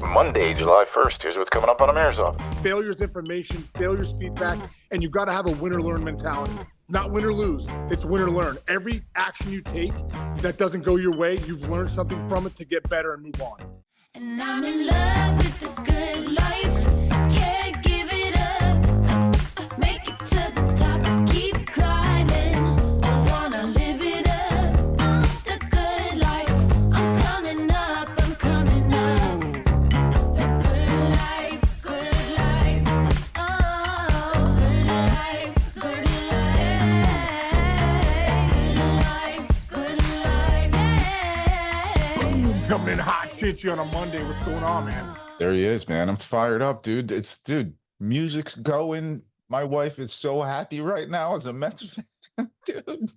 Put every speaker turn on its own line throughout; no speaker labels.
Monday, July 1st. Here's what's coming up on Amir's office.
Failure's information, failure's feedback, and you've got to have a win-or-learn mentality. Not win or lose, it's win or learn. Every action you take that doesn't go your way, you've learned something from it to get better and move on.
And I'm in love with the good life. Can't give it up. Make it to the top and keep climbing. I wanna live it up. The good life. I'm coming up, I'm coming up. The good life, good life. Oh, good life, good life. Good life, good life.
Coming in hot, chinchy on a Monday. What's going on, man?
There he is, man. I'm fired up, dude. Music's going. My wife is so happy right now as a Mets fan, dude.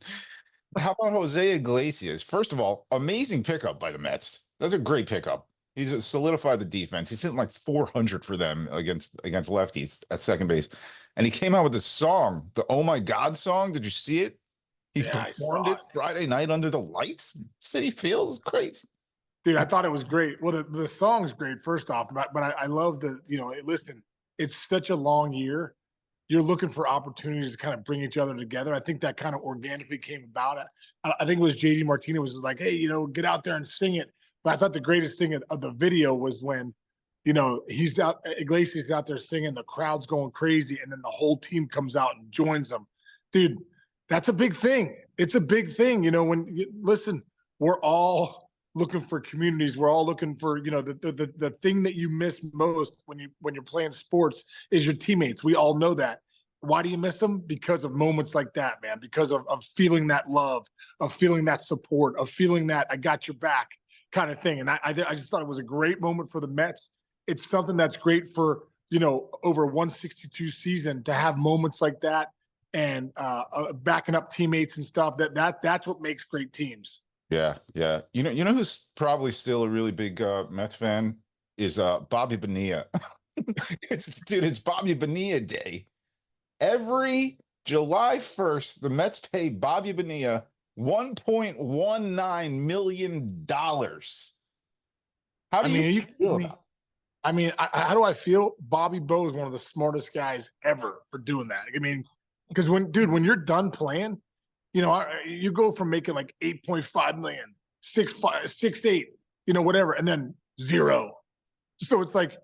How about Jose Iglesias? First of all, amazing pickup by the Mets. That's a great pickup. He's solidified the defense. He's hitting like 400 for them against lefties at second base. And he came out with this song, the Oh My God song. Did you see it? He performed it Friday night under the lights. City Field is crazy.
Dude, I thought it was great. Well, the song's great, first off, but I love listen, it's such a long year. You're looking for opportunities to kind of bring each other together. I think that kind of organically came about. I think it was JD Martinez was just like, hey, get out there and sing it. But I thought the greatest thing of the video was when, Iglesias out there singing, the crowd's going crazy, and then the whole team comes out and joins them. Dude, that's a big thing. It's a big thing. Listen, we're all looking for communities. We're all looking for, the thing that you miss most when you're playing sports is your teammates. We all know that. Why do you miss them? Because of moments like that, man. Because of feeling that love, of feeling that support, of feeling that I got your back kind of thing. And I just thought it was a great moment for the Mets. It's something that's great for, over 162 season to have moments like that and backing up teammates and stuff. That's what makes great teams.
Yeah. You know who's probably still a really big Mets fan is Bobby Bonilla. It's Bobby Bonilla Day. Every July 1st, the Mets pay Bobby Bonilla $1.19 million. How do you feel about it?
How do I feel? Bobby Bo is one of the smartest guys ever for doing that. Because when you're done playing, you go from making like 8.5 million, 6.5, 6.8, whatever, and then zero. So it's like,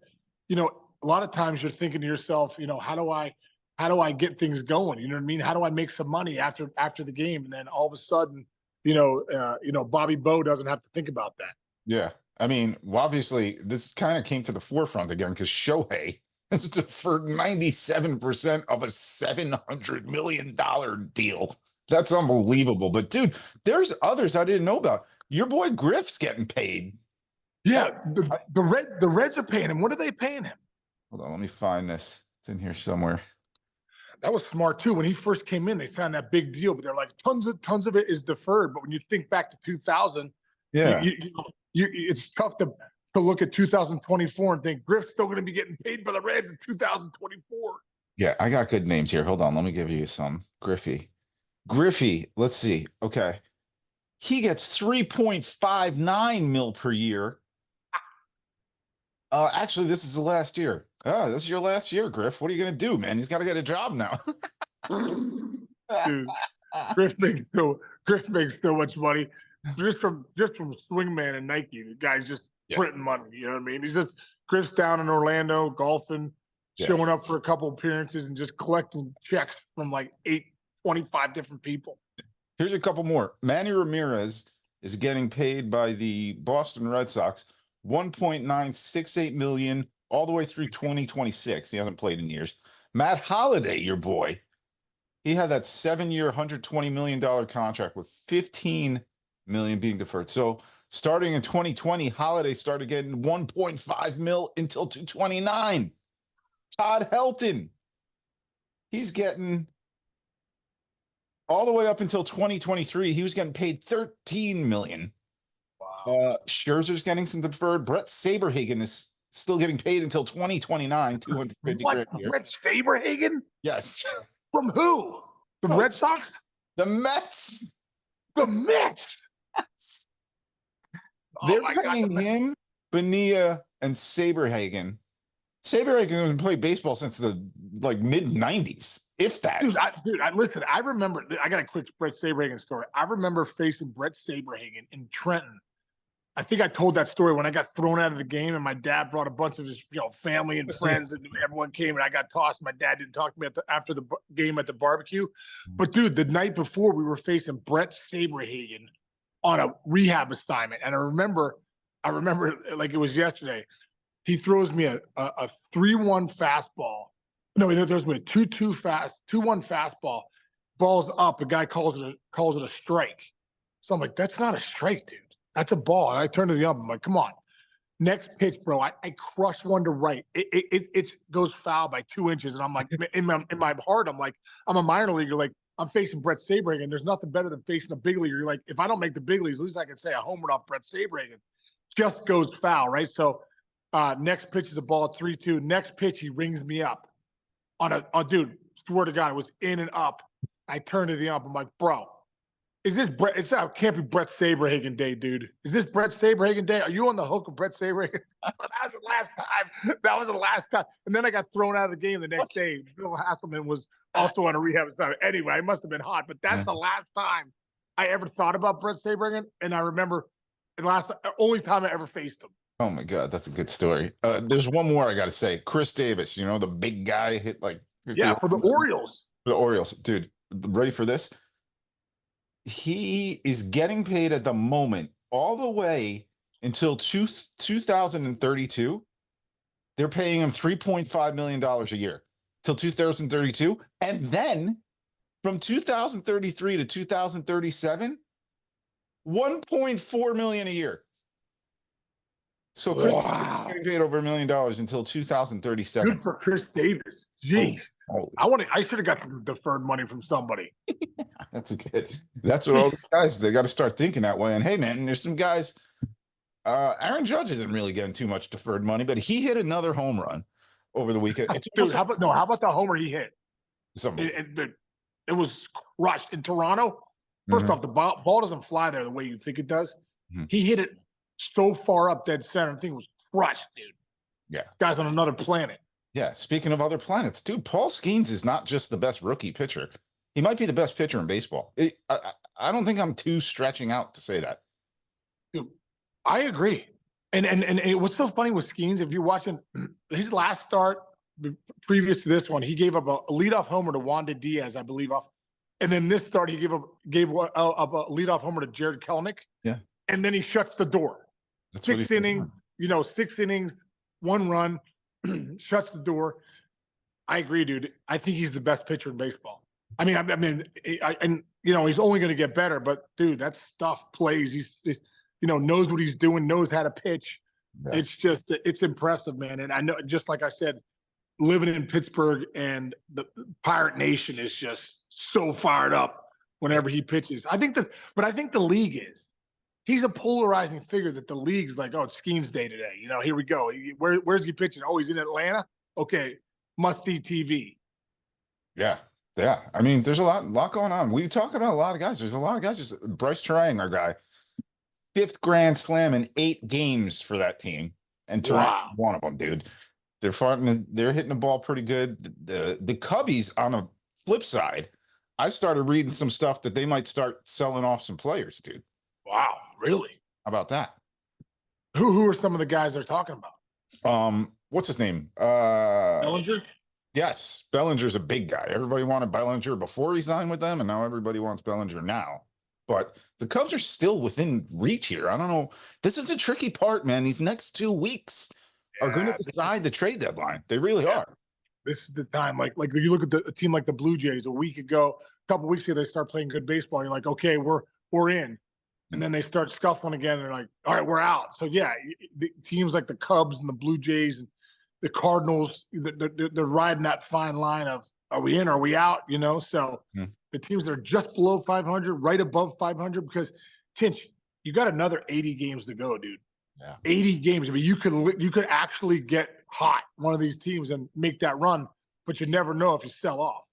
a lot of times you're thinking to yourself, how do I get things going? You know what I mean? How do I make some money after the game? And then all of a sudden, Bobby Bo doesn't have to think about that.
Yeah. Obviously, this kind of came to the forefront again because Shohei has deferred 97% of a $700 million deal. That's unbelievable. But, dude, there's others I didn't know about. Your boy Griff's getting paid.
Yeah, the Reds are paying him. What are they paying him?
Hold on, let me find this. It's in here somewhere.
That was smart, too. When he first came in, they signed that big deal. But they're like, tons of it is deferred. But when you think back to 2000,
yeah,
it's tough to look at 2024 and think Griff's still going to be getting paid by the Reds in 2024.
Yeah, I got good names here. Hold on, let me give you some. Griffey, let's see. Okay. He gets 3.59 mil per year. Actually, this is the last year. Oh, this is your last year, Griff. What are you going to do, man? He's got to get a job now.
Dude, Griff makes so much money just from Swingman and Nike. The guy's just printing money. You know what I mean? Griff's down in Orlando golfing, showing up for a couple appearances and just collecting checks from like 25 different people.
Here's a couple more. Manny Ramirez is getting paid by the Boston Red Sox $1.968 million all the way through 2026. He hasn't played in years. Matt Holliday, your boy, he had that 7-year, $120 million contract with $15 million being deferred. So starting in 2020, Holliday started getting 1.5 mil until 229. Todd Helton, he's getting all the way up until 2023. He was getting paid $13 million. Wow. Scherzer's getting some deferred. Brett Saberhagen is still getting paid until 2029, 250
What?
grand a year.
Brett Saberhagen?
Yes.
From who? The Red Sox?
The Mets.
The Mets.
They're paying him, Bonilla, and Saberhagen. Saberhagen hasn't played baseball since the mid-90s, if that.
Dude, listen, I remember, I got a quick Brett Saberhagen story. I remember facing Brett Saberhagen in Trenton. I think I told that story when I got thrown out of the game and my dad brought a bunch of his family and friends and everyone came and I got tossed. My dad didn't talk to me after the game at the barbecue. But dude, the night before we were facing Brett Saberhagen on a rehab assignment. And I remember like it was yesterday. He throws me a 3-1 fastball. No, he throws me a 2-1 fastball. Ball's up. The guy calls it a strike. So I'm like, that's not a strike, dude. That's a ball. And I turn to the ump. I'm like, come on. Next pitch, bro. I crush one to right. It goes foul by 2 inches. And I'm like, in my heart, I'm like, I'm a minor leaguer. Like, I'm facing Brett Saberhagen. There's nothing better than facing a big leaguer. You're like, if I don't make the big leagues, at least I can say I homered off Brett Saberhagen. Just goes foul, right? So next pitch is a ball, 3-2. Next pitch, he rings me up dude, swear to God, it was in and up. I turn to the ump. I'm like, bro, is this Brett? Can't be Brett Saberhagen day, dude. Is this Brett Saberhagen day? Are you on the hook of Brett Saberhagen? That was the last time. That was the last time. And then I got thrown out of the game the next day. Bill Hasselman was also on a rehab assignment. Anyway, I must have been hot, but that's the last time I ever thought about Brett Saberhagen. And I remember the only time I ever faced him.
Oh my God, that's a good story. There's one more I got to say. Chris Davis, the big guy hit like 50
for the Orioles.
For the Orioles, dude. Ready for this? He is getting paid at the moment all the way until 2032. They're paying him $3.5 million a year till 2032, and then from 2033 to 2037, $1.4 million a year. So Chris Davis is getting paid over $1 million until 2037.
Good for Chris Davis. Jeez. I should have got some deferred money from somebody.
That's good. That's what all these guys, they got to start thinking that way. And hey, man, there's some guys. Aaron Judge isn't really getting too much deferred money, but he hit another home run over the weekend.
Dude, how about the homer he hit? It was crushed in Toronto. First off, the ball doesn't fly there the way you think it does. He hit it so far up dead center. The thing was crushed, dude.
Yeah.
Guy's on another planet.
Yeah. Speaking of other planets, dude, Paul Skenes is not just the best rookie pitcher. He might be the best pitcher in baseball. I don't think I'm too stretching out to say that.
Dude, I agree. And what's so funny with Skenes, if you're watching his last start previous to this one, he gave up a leadoff homer to Wanda Diaz, I believe, off. And then this start, he gave up a leadoff homer to Jared Kelenic.
Yeah. And
then he shuts the door.
That's
6 innings, 6 innings, 1 run, shuts the door. I agree, dude. I think he's the best pitcher in baseball. He's only going to get better, but dude, that stuff plays. He's knows what he's doing, knows how to pitch. Yeah. It's impressive, man. And I know, just like I said, living in Pittsburgh and the Pirate Nation is just so fired up whenever he pitches. I think the league is. He's a polarizing figure that the league's like, oh, it's Skenes day today. Here we go. Where's he pitching? Oh, he's in Atlanta? Okay, must-see TV.
Yeah. Yeah. I mean, there's a lot going on. We talk about a lot of guys. There's a lot of guys. Just Bryce Trang, our guy, 5th grand slam in 8 games for that team. And Toronto, one of them, dude. They're hitting the ball pretty good. The Cubbies, on a flip side, I started reading some stuff that they might start selling off some players, dude.
Wow, really?
How about that?
Who are some of the guys they're talking about?
What's his name?
Bellinger?
Yes, Bellinger's a big guy. Everybody wanted Bellinger before he signed with them, and now everybody wants Bellinger now. But the Cubs are still within reach here. I don't know. This is a tricky part, man. These next 2 weeks are going to decide the trade deadline. They really are.
This is the time. Like you look at a team like the Blue Jays a couple weeks ago, they start playing good baseball. You're like, okay, we're in. And then they start scuffling again. They're like, all right, we're out. So, yeah, the teams like the Cubs and the Blue Jays and the Cardinals, they're riding that fine line of, are we in, are we out, So the teams that are just below 500, right above 500, because, Tinch, you got another 80 games to go, dude.
Yeah.
80 games. I mean, you could actually get hot, one of these teams, and make that run, but you never know if you sell off.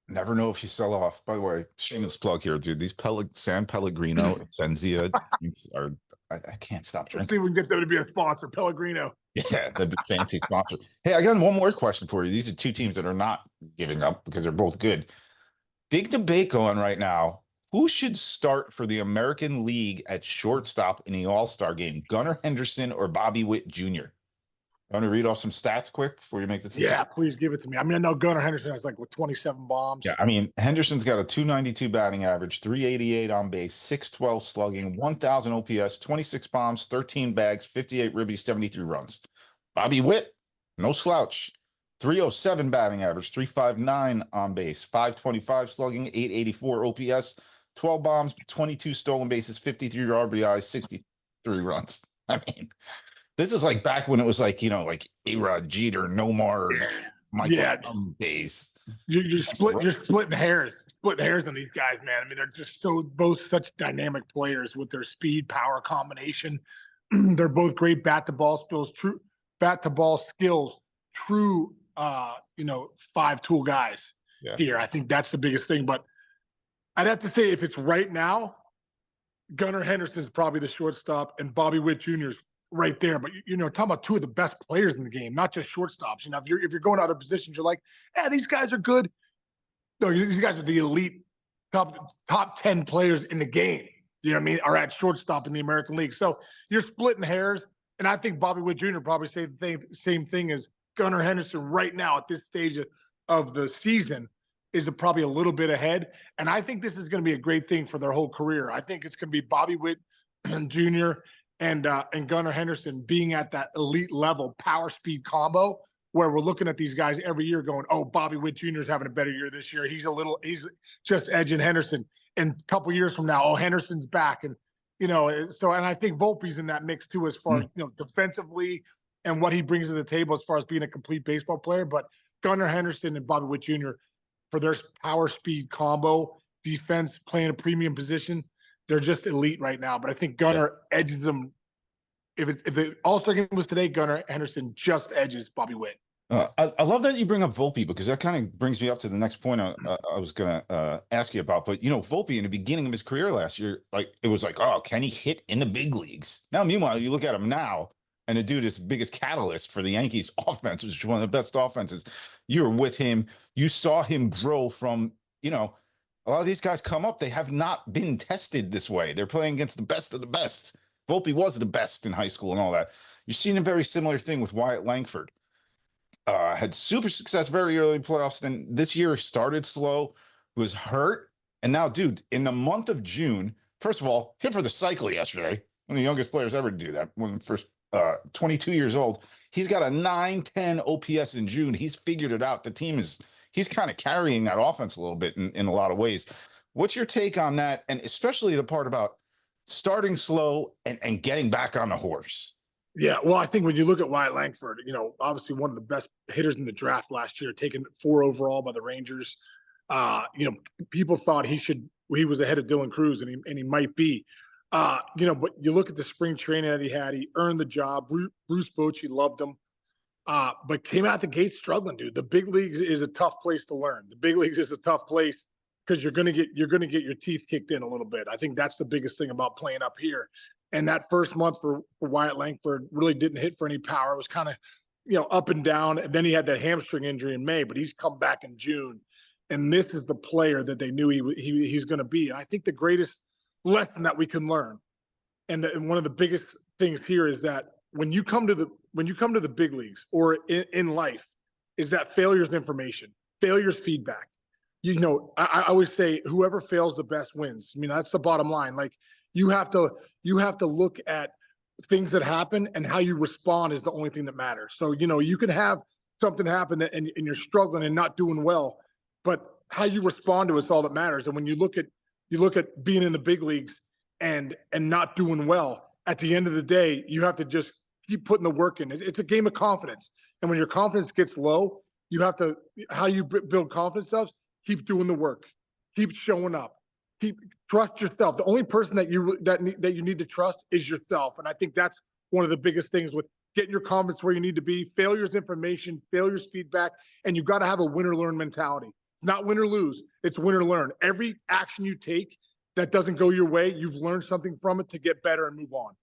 Never know if you sell off. By the way, shameless plug here, dude. These San Pellegrino and Senzia are, I can't stop drinking.
Let's see if we can get them to be a sponsor. Pellegrino.
Yeah, the fancy sponsor. Hey, I got one more question for you. These are two teams that are not giving up because they're both good. Big debate going right now. Who should start for the American League at shortstop in the All-Star game? Gunnar Henderson or Bobby Witt Jr.? I want to read off some stats quick before you make this decision.
Yeah, please give it to me. I mean, I know Gunnar Henderson has like 27 bombs.
Yeah, I mean, Henderson's got a 292 batting average, 388 on base, 612 slugging, 1,000 OPS, 26 bombs, 13 bags, 58 ribbies, 73 runs. Bobby Witt, no slouch, 307 batting average, 359 on base, 525 slugging, 884 OPS, 12 bombs, 22 stolen bases, 53 RBIs, 63 runs. I mean, this is like back when it was like, like A-Rod, Jeter, Nomar, Michael
Yeah.
days.
You're splitting hairs on these guys, man. I mean, they're just both such dynamic players with their speed, power combination. They're both great bat to ball skills, true 5-tool guys here. I think that's the biggest thing. But I'd have to say, if it's right now, Gunnar Henderson's probably the shortstop, and Bobby Witt Jr. is right there. But talking about two of the best players in the game, not just shortstops. If you're going to other positions, you're like, these guys are good. No, these guys are the elite top 10 players in the game. You know what I mean? Are at shortstop in the American League. So you're splitting hairs, and I think Bobby Witt Jr. probably say the same thing as Gunnar Henderson right now at this stage of the season is probably a little bit ahead. And I think this is going to be a great thing for their whole career. I think it's going to be Bobby Witt Jr. and Gunnar Henderson being at that elite level power speed combo, where we're looking at these guys every year going, oh, Bobby Witt Jr. is having a better year this year. He's just edging Henderson. And a couple years from now, oh, Henderson's back. And, and I think Vulpi's in that mix too, as far as, defensively and what he brings to the table as far as being a complete baseball player. But Gunnar Henderson and Bobby Witt Jr., for their power speed combo, defense, playing a premium position, they're just elite right now. But I think Gunnar edges them. If the All-Star game was today, Gunnar Henderson just edges Bobby Witt.
I love that you bring up Vulpi, because that kind of brings me up to the next point I was going to ask you about. But, Vulpi in the beginning of his career last year, it was like, oh, can he hit in the big leagues? Now, meanwhile, you look at him now, and the dude is the biggest catalyst for the Yankees offense, which is one of the best offenses. You were with him. You saw him grow from, a lot of these guys come up. They have not been tested this way. They're playing against the best of the best. Vulpi was the best in high school and all that. You're seeing a very similar thing with Wyatt Langford. Had super success very early in playoffs. Then this year started slow, was hurt. And now, dude, in the month of June, first of all, hit for the cycle yesterday. One of the youngest players ever to do that. When first 22 years old. He's got a 910 OPS in June. He's figured it out. The team he's kind of carrying that offense a little bit in a lot of ways. What's your take on that? And especially the part about starting slow and getting back on the horse.
Yeah, well, I think when you look at Wyatt Langford, obviously one of the best hitters in the draft last year, taken 4 overall by the Rangers. People thought he was ahead of Dylan Cruz, and he might be. But you look at the spring training that he had, he earned the job. Bruce Bochy loved him, but came out the gate struggling, dude. The big leagues is a tough place to learn. The big leagues is a tough place because you're gonna get your teeth kicked in a little bit. I think that's the biggest thing about playing up here. And that first month for Wyatt Langford really didn't hit for any power. It was kind of, up and down. And then he had that hamstring injury in May, but he's come back in June. And this is the player that they knew he's going to be. And I think the greatest lesson that we can learn, and one of the biggest things here, is that when you come to the big leagues or in life, is that failure's information, failure's feedback. I always say whoever fails the best wins. I mean, that's the bottom line. Like, you have to look at things that happen, and how you respond is the only thing that matters. So, you can have something happen and you're struggling and not doing well, but how you respond to it's all that matters. And when you look at being in the big leagues and not doing well, at the end of the day, you have to just keep putting the work in. It's a game of confidence. And when your confidence gets low, how you build confidence up, keep doing the work, keep showing up. Trust yourself. The only person that you need to trust is yourself. And I think that's one of the biggest things with getting your confidence where you need to be. Failure's information, failure's feedback, and you've got to have a win or learn mentality. Not win or lose, it's win or learn. Every action you take that doesn't go your way, you've learned something from it to get better and move on.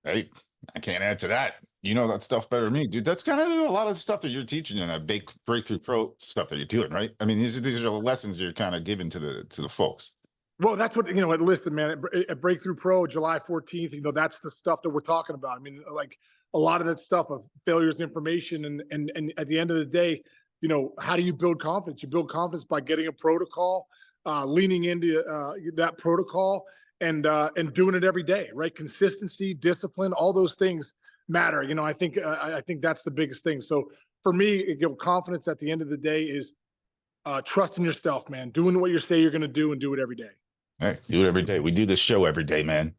Right. I can't add to that. You know that stuff better than me, dude. That's kind of a lot of the stuff that you're teaching in that breakthrough pro stuff that you're doing, right? I mean, these are the lessons you're kind of giving to the folks.
Well, that's what, listen, man, at Breakthrough Pro, July 14th, that's the stuff that we're talking about. I mean, like a lot of that stuff of failures in information. And at the end of the day, how do you build confidence? You build confidence by getting a protocol, leaning into that protocol and doing it every day, right? Consistency, discipline, all those things matter. I think that's the biggest thing. So for me, confidence at the end of the day is trusting yourself, man, doing what you say you're going to do and do it every day.
Hey, do it every day. We do this show every day, man.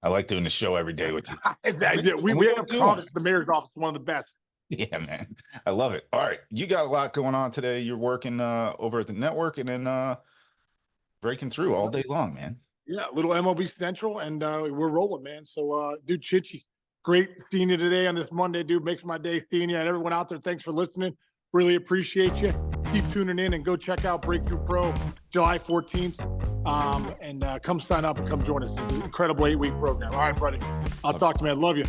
I like doing the show every day with you.
Exactly. We have confidence. The mayor's office is one of the best.
Yeah, man. I love it. All right. You got a lot going on today. You're working over at the network and then breaking through all day long, man.
Yeah, little MLB Central, and we're rolling, man. So, dude, Chichi, great seeing you today on this Monday, dude. Makes my day seeing you. And everyone out there, thanks for listening. Really appreciate you. Keep tuning in and go check out Breakthrough Pro July 14th. And come sign up and come join us. It's an incredible 8-week program. All right, buddy. I'll talk to you, man. Love you.